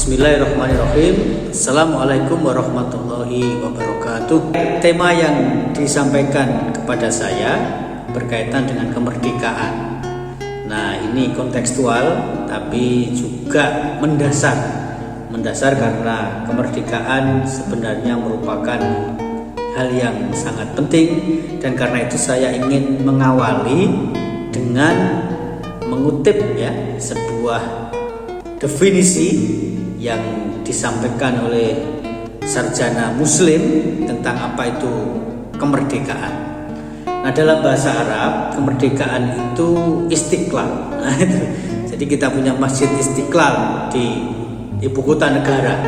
Bismillahirrahmanirrahim. Assalamualaikum warahmatullahi wabarakatuh. Tema yang disampaikan kepada saya berkaitan dengan kemerdekaan. Nah, ini kontekstual tapi juga mendasar karena kemerdekaan sebenarnya merupakan hal yang sangat penting, dan karena itu saya ingin mengawali dengan mengutip sebuah definisi yang disampaikan oleh sarjana muslim tentang apa itu kemerdekaan. Nah, dalam bahasa Arab kemerdekaan itu istiqlal. Nah, itu. Jadi kita punya Masjid Istiqlal di ibu kota negara.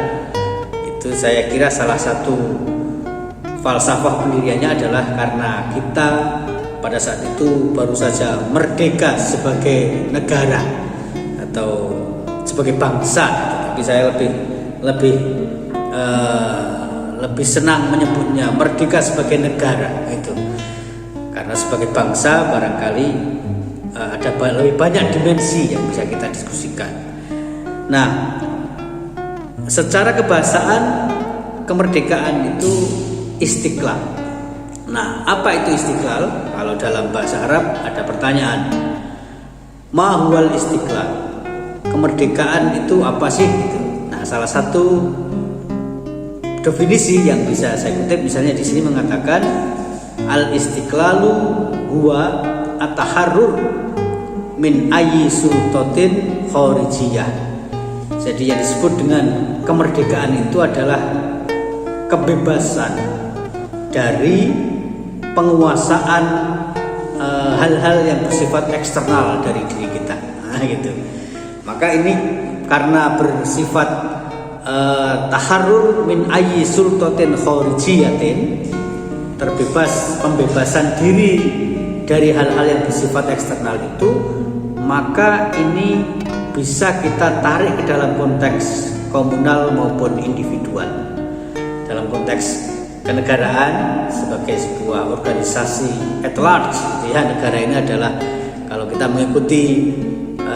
Itu saya kira salah satu falsafah pendiriannya adalah karena kita pada saat itu baru saja merdeka sebagai negara atau sebagai bangsa, tapi saya lebih senang menyebutnya merdeka sebagai negara itu, karena sebagai bangsa barangkali ada lebih banyak dimensi yang bisa kita diskusikan. Nah, secara kebahasaan kemerdekaan itu istiqlal. Nah, apa itu istiqlal? Kalau dalam bahasa Arab ada pertanyaan, ma huwal istiqlal? Kemerdekaan itu apa sih? Gitu. Nah, salah satu definisi yang bisa saya kutip misalnya di sini mengatakan al istiqlalu huwa at-taharrur min ayyi sultatin kharijiyah. Jadi yang disebut dengan kemerdekaan itu adalah kebebasan dari penguasaan hal-hal yang bersifat eksternal dari diri kita. Nah, gitu. Maka ini karena bersifat taharrur min ayyi sultatin kharijiyatin, pembebasan diri dari hal-hal yang bersifat eksternal itu, maka ini bisa kita tarik ke dalam konteks komunal maupun individual. Dalam konteks kenegaraan sebagai sebuah organisasi at large, negara ini adalah, kalau kita mengikuti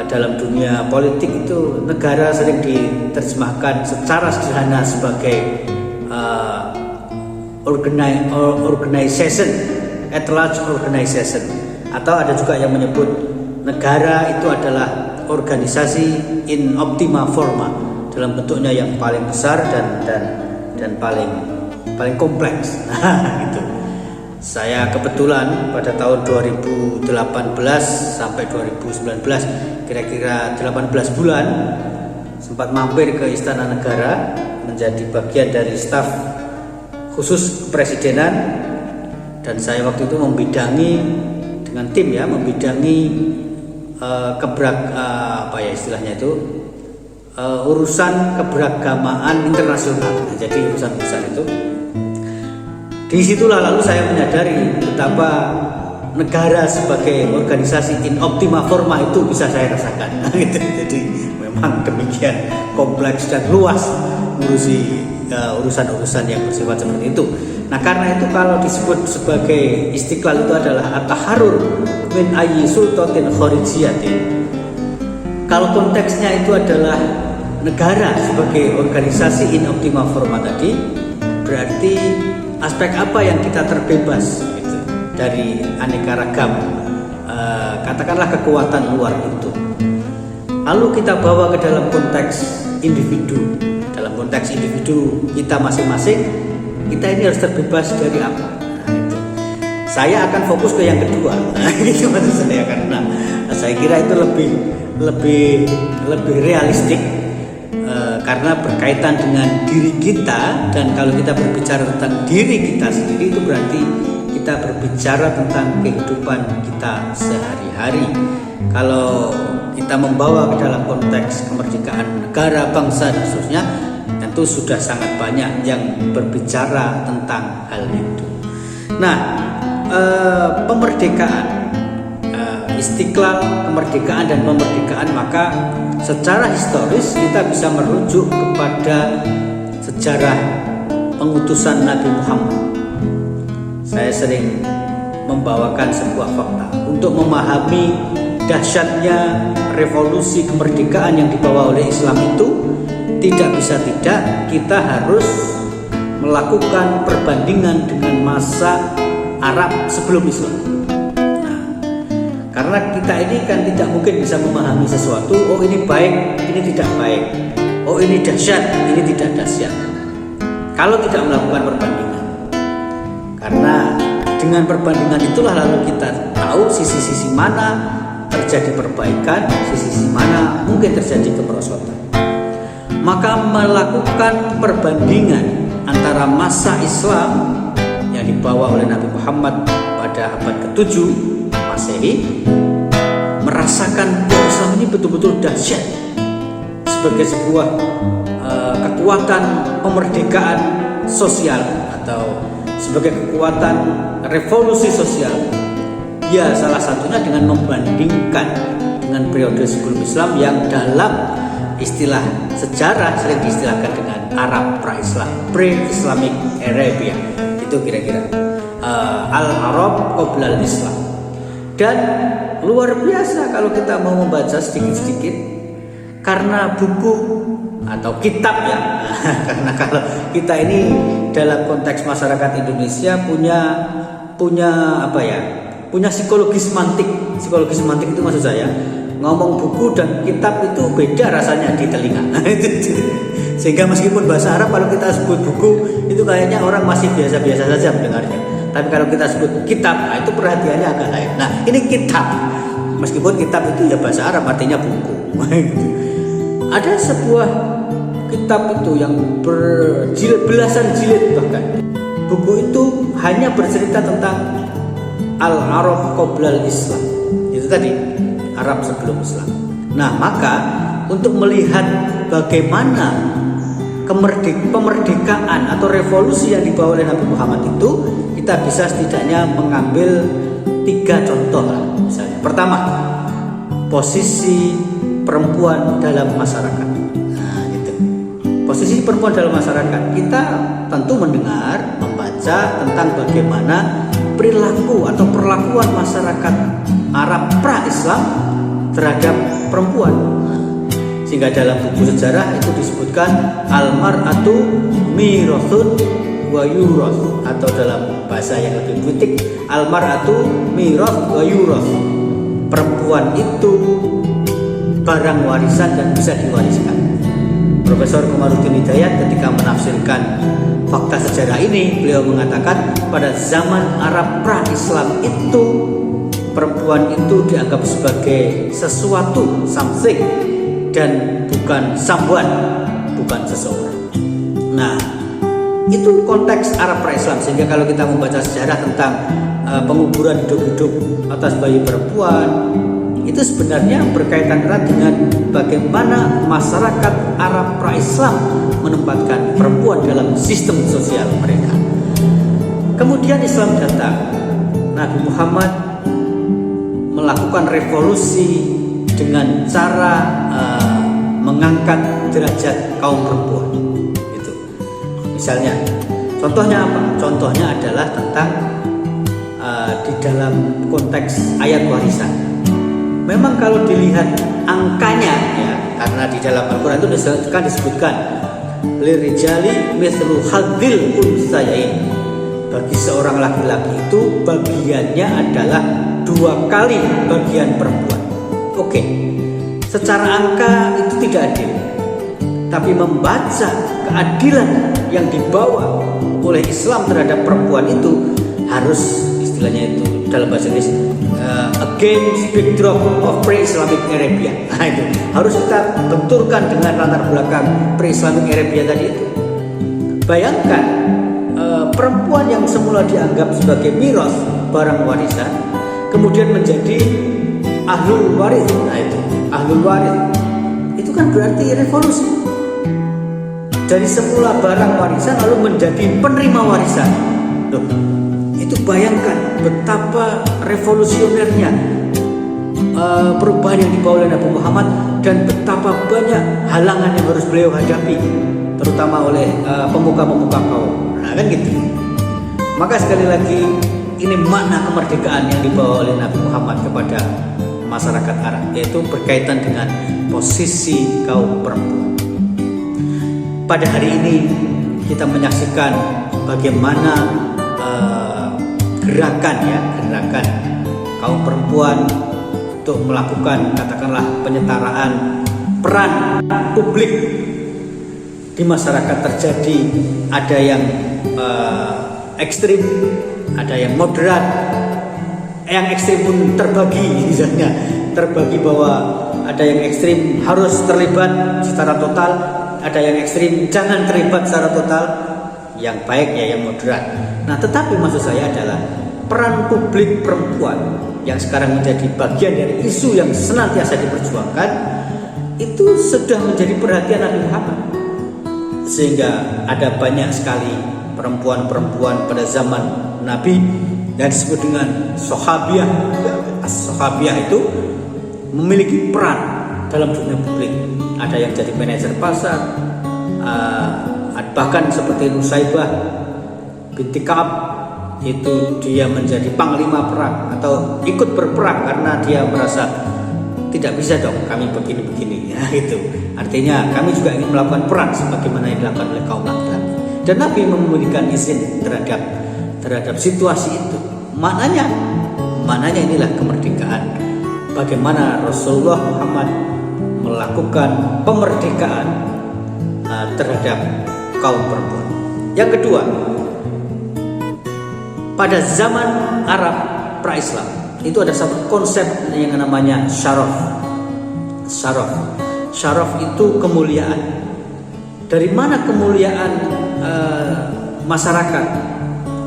dalam dunia politik itu, negara sering diterjemahkan secara sederhana sebagai organization, at large organization, atau ada juga yang menyebut negara itu adalah organisasi in optima forma, dalam bentuknya yang paling besar dan paling kompleks. Gitu. Saya kebetulan pada tahun 2018 sampai 2019, kira-kira 18 bulan, sempat mampir ke Istana Negara menjadi bagian dari staf khusus kepresidenan, dan saya waktu itu membidangi dengan tim membidangi urusan keberagamaan internasional. Nah, jadi urusan-urusan itu, disitulah lalu saya menyadari betapa negara sebagai organisasi in optima forma itu bisa saya rasakan. Jadi memang demikian kompleks dan luas ngurusi urusan-urusan yang bersifat seperti itu. Nah, karena itu kalau disebut sebagai istiqlal itu adalah at-taharrur min ayyi sultatin kharijiyatin. Kalau konteksnya itu adalah negara sebagai organisasi in optima forma tadi, berarti aspek apa yang kita terbebas gitu, dari aneka ragam katakanlah kekuatan luar itu, lalu kita bawa ke dalam konteks individu. Dalam konteks individu kita masing-masing, kita ini harus terbebas dari apa? Nah, itu. Saya akan fokus ke yang kedua. Itu maksud saya, karena saya kira itu lebih realistik, karena berkaitan dengan diri kita, dan kalau kita berbicara tentang diri kita sendiri itu berarti kita berbicara tentang kehidupan kita sehari-hari. Kalau kita membawa ke dalam konteks kemerdekaan negara, bangsa dan seterusnya, tentu sudah sangat banyak yang berbicara tentang hal itu. Nah, kemerdekaan, istiqlal, kemerdekaan dan pemerdekaan, maka secara historis kita bisa merujuk kepada sejarah pengutusan Nabi Muhammad. Saya sering membawakan sebuah fakta untuk memahami dahsyatnya revolusi kemerdekaan yang dibawa oleh Islam itu. tidak bisa tidak kita harus melakukan perbandingan dengan masa Arab sebelum Islam. Nah, karena kita ini kan tidak mungkin bisa memahami sesuatu, oh ini baik, ini tidak baik, oh ini dahsyat, ini tidak dahsyat, kalau tidak melakukan perbandingan. Karena dengan perbandingan itulah lalu kita tahu sisi-sisi mana terjadi perbaikan, sisi-sisi mana mungkin terjadi kemerosotan. Maka melakukan perbandingan antara masa Islam yang dibawa oleh Nabi Muhammad pada abad ke-7 Masehi, merasakan bahwa Islam ini betul-betul dahsyat sebagai sebuah kekuatan pemerdekaan sosial atau sebagai kekuatan revolusi sosial. Ya, salah satunya dengan membandingkan dengan periode sebelum Islam yang dalam istilah sejarah sering diistilahkan dengan Arab pra-Islam, pre-Islamic Arabia. Itu kira-kira Al-Arab qabla al-Islam. Dan luar biasa kalau kita mau membaca sedikit-sedikit, karena buku atau kitab ya karena kalau kita ini dalam konteks masyarakat Indonesia punya apa ya, punya psikologi semantik itu maksud saya, ngomong buku dan kitab itu beda rasanya di telinga. Sehingga meskipun bahasa Arab kalau kita sebut buku itu kayaknya orang masih biasa-biasa saja mendengarnya, tapi kalau kita sebut kitab, nah itu perhatiannya agak lain. Nah ini kitab, meskipun kitab itu ya bahasa Arab artinya buku. Ada sebuah kitab itu yang berjilid, belasan jilid bahkan. Buku itu hanya bercerita tentang Al-Arab qabla al-Islam. Itu tadi, Arab sebelum Islam. Nah, maka untuk melihat bagaimana kemerdekaan atau revolusi yang dibawa oleh Nabi Muhammad itu, kita bisa setidaknya mengambil 3 contoh lah. Misalnya, pertama, posisi perempuan dalam masyarakat. Nah, gitu. Posisi perempuan dalam masyarakat, kita tentu mendengar, membaca tentang bagaimana perilaku atau perlakuan masyarakat Arab pra-Islam terhadap perempuan. Sehingga dalam buku sejarah itu disebutkan al-mar'atu mirathun wa yurath, atau dalam bahasa yang lebih butik al-mar'atu mirath wa yurath. Perempuan itu barang warisan dan bisa diwariskan. Profesor Komarudin Hidayat ketika menafsirkan fakta sejarah ini, beliau mengatakan pada zaman Arab pra-Islam itu perempuan itu dianggap sebagai sesuatu, something, dan bukan someone, bukan seseorang. Nah, itu konteks Arab pra-Islam. Sehingga kalau kita membaca sejarah tentang penguburan hidup-hidup atas bayi perempuan, itu sebenarnya berkaitan erat dengan bagaimana masyarakat Arab pra-Islam menempatkan perempuan dalam sistem sosial mereka. Kemudian Islam datang, Nabi Muhammad melakukan revolusi dengan cara mengangkat derajat kaum perempuan. Itu. Misalnya, contohnya apa? Contohnya adalah tentang di dalam konteks ayat warisan. Memang kalau dilihat angkanya ya, karena di dalam Al-Quran itu disebutkan lirijali mithlu hadzil unsayain, bagi seorang laki-laki itu bagiannya adalah 2 kali bagian perempuan. Oke, secara angka itu tidak adil, tapi membaca keadilan yang dibawa oleh Islam terhadap perempuan itu harus, istilahnya itu dalam bahasa Inggris against backdrop of pre-Islamic Arabia. Nah, itu harus kita benturkan dengan latar belakang pre-Islamic Arabia tadi itu. Bayangkan perempuan yang semula dianggap sebagai miras, barang warisan, kemudian menjadi ahlul waris. Nah, itu ahlul waris itu kan berarti revolusi. Dari semula barang warisan lalu menjadi penerima warisan. Loh, itu bayangkan betapa revolusionernya perubahan yang dibawa oleh Nabi Muhammad, dan betapa banyak halangan yang harus beliau hadapi, terutama oleh pemuka-pemuka kaum. Nah, kan gitu. Maka sekali lagi, ini makna kemerdekaan yang dibawa oleh Nabi Muhammad kepada masyarakat Arab, yaitu berkaitan dengan posisi kaum perempuan. pada hari ini kita menyaksikan bagaimana gerakan kaum perempuan untuk melakukan katakanlah penyetaraan peran publik di masyarakat terjadi. Ada yang ekstrim, ada yang moderat, yang ekstrim pun terbagi, misalnya terbagi bahwa ada yang ekstrim harus terlibat secara total, ada yang ekstrim jangan terlibat secara total, yang baik ya yang moderat. Nah, tetapi maksud saya adalah peran publik perempuan yang sekarang menjadi bagian dari isu yang senantiasa diperjuangkan itu sudah menjadi perhatian Nabi Muhammad, sehingga ada banyak sekali perempuan-perempuan pada zaman Nabi yang disebut dengan sahabiah. Sahabiah itu memiliki peran dalam dunia publik. Ada yang jadi manajer pasar, bahkan seperti Nusaibah binti Ka'ab, itu dia menjadi panglima perang atau ikut berperang karena dia merasa tidak bisa dong kami begini-begini ya, itu artinya kami juga ingin melakukan perang sebagaimana yang dilakukan oleh kaum laki-laki, dan Nabi memberikan izin terhadap situasi itu. Maknanya inilah kemerdekaan, bagaimana Rasulullah Muhammad melakukan pemerdekaan terhadap kaum perempuan. Yang kedua, pada zaman Arab pra-Islam itu ada satu konsep yang namanya syaraf. Syaraf itu kemuliaan. Dari mana kemuliaan masyarakat?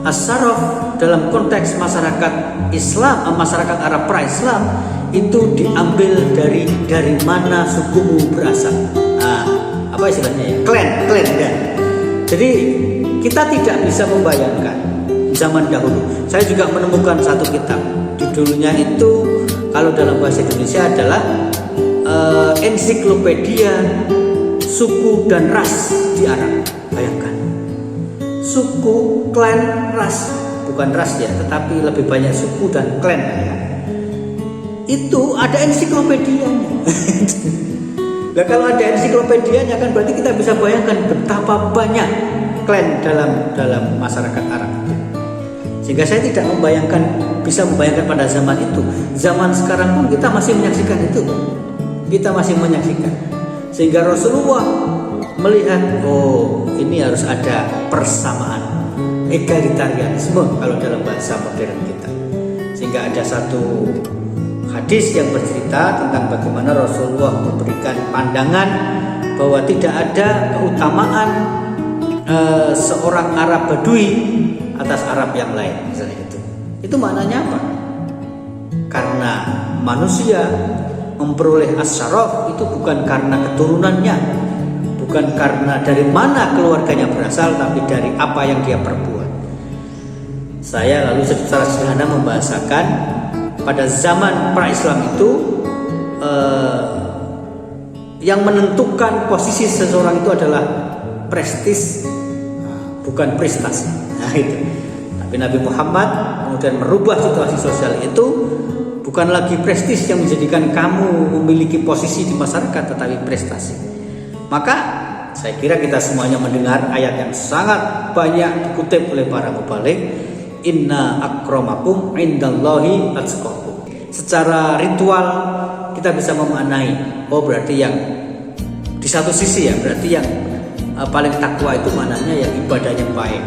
As-syaraf dalam konteks masyarakat Islam, masyarakat Arab pra-Islam itu diambil dari mana sukumu berasal. Apa istilahnya ya? Klan kan. Jadi kita tidak bisa membayangkan zaman dahulu. Saya juga menemukan satu kitab, judulnya itu kalau dalam bahasa Indonesia adalah ensiklopedia suku dan ras di Arab. Bayangkan, suku, klan, ras, bukan ras ya, tetapi lebih banyak suku dan klan ya. Itu ada ensiklopedianya. Nah, kalau ada ensiklopedianya kan berarti kita bisa bayangkan betapa banyak klan dalam masyarakat Arab. Sehingga saya tidak bisa membayangkan pada zaman itu. Zaman sekarang pun kita masih menyaksikan itu. Sehingga Rasulullah melihat, oh ini harus ada persamaan, egalitarianisme kalau dalam bahasa modern kita. Sehingga ada satu hadis yang bercerita tentang bagaimana Rasulullah memberikan pandangan bahwa tidak ada keutamaan seorang Arab Badui atas Arab yang lain, misalnya itu. Itu maknanya apa? Karena manusia memperoleh as-syaraf itu bukan karena keturunannya, bukan karena dari mana keluarganya berasal, tapi dari apa yang dia perbuat. Saya lalu secara sederhana membahasakan pada zaman pra-Islam itu yang menentukan posisi seseorang itu adalah prestis, bukan prestasi. Nah itu. Tapi Nabi Muhammad kemudian merubah situasi sosial itu, bukan lagi prestis yang menjadikan kamu memiliki posisi di masyarakat, tetapi prestasi. Maka saya kira kita semuanya mendengar ayat yang sangat banyak dikutip oleh para mubalik, inna akramakum indallahi atqakum. Secara ritual kita bisa memaknai, oh berarti yang di satu sisi ya, berarti yang paling takwa itu maknanya yang ibadahnya baik,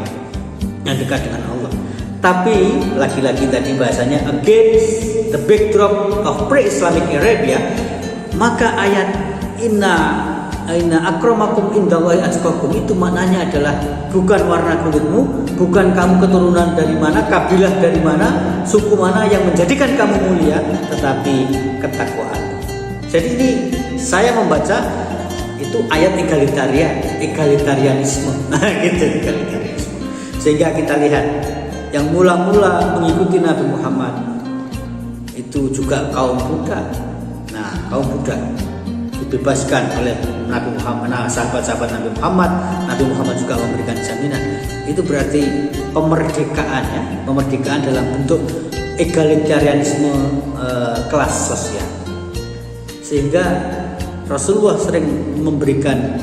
yang dekat dengan Allah. Tapi lagi-lagi tadi bahasanya against the backdrop of pre-Islamic Arabia, maka ayat inna akramakum indallahi atqakum itu maknanya adalah bukan warna kulitmu, bukan kamu keturunan dari mana, kabilah dari mana, suku mana yang menjadikan kamu mulia, tetapi ketakwaan. Jadi ini saya membaca itu ayat egalitarianisme. Gitu, egalitarianisme. Sehingga kita lihat yang mula-mula mengikuti Nabi Muhammad itu juga kaum Buddha. Nah, kaum Buddha dibebaskan oleh Nabi Muhammad. Nah, sahabat-sahabat Nabi Muhammad juga memberikan jaminan. Itu berarti pemerdekaan ya, pemerdekaan dalam bentuk egalitarianisme kelas sosial. Sehingga Rasulullah sering memberikan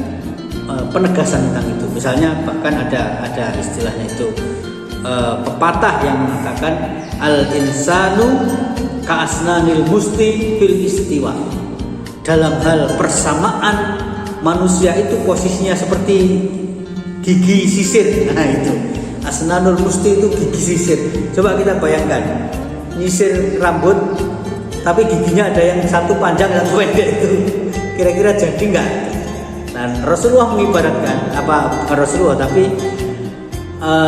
penegasan tentang itu. Misalnya bahkan ada istilahnya itu pepatah yang mengatakan al insanu ka'asnanil musti fil istiwa. Dalam hal persamaan, manusia itu posisinya seperti gigi sisir. Nah itu asnanul musti itu gigi sisir. Coba kita bayangkan nyisir rambut tapi giginya ada yang satu panjang satu pendek, itu kira-kira jadi nggak? Dan Rasulullah mengibaratkan, bukan Rasulullah tapi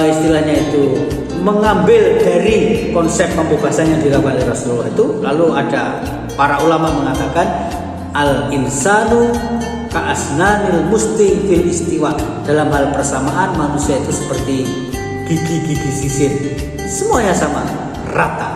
istilahnya itu mengambil dari konsep pembebasan yang dilakukan oleh Rasulullah itu. Lalu ada para ulama mengatakan al insanu ka'asnanil musti fil istiwa. Dalam hal persamaan, manusia itu seperti gigi-gigi sisir, semuanya sama, rata.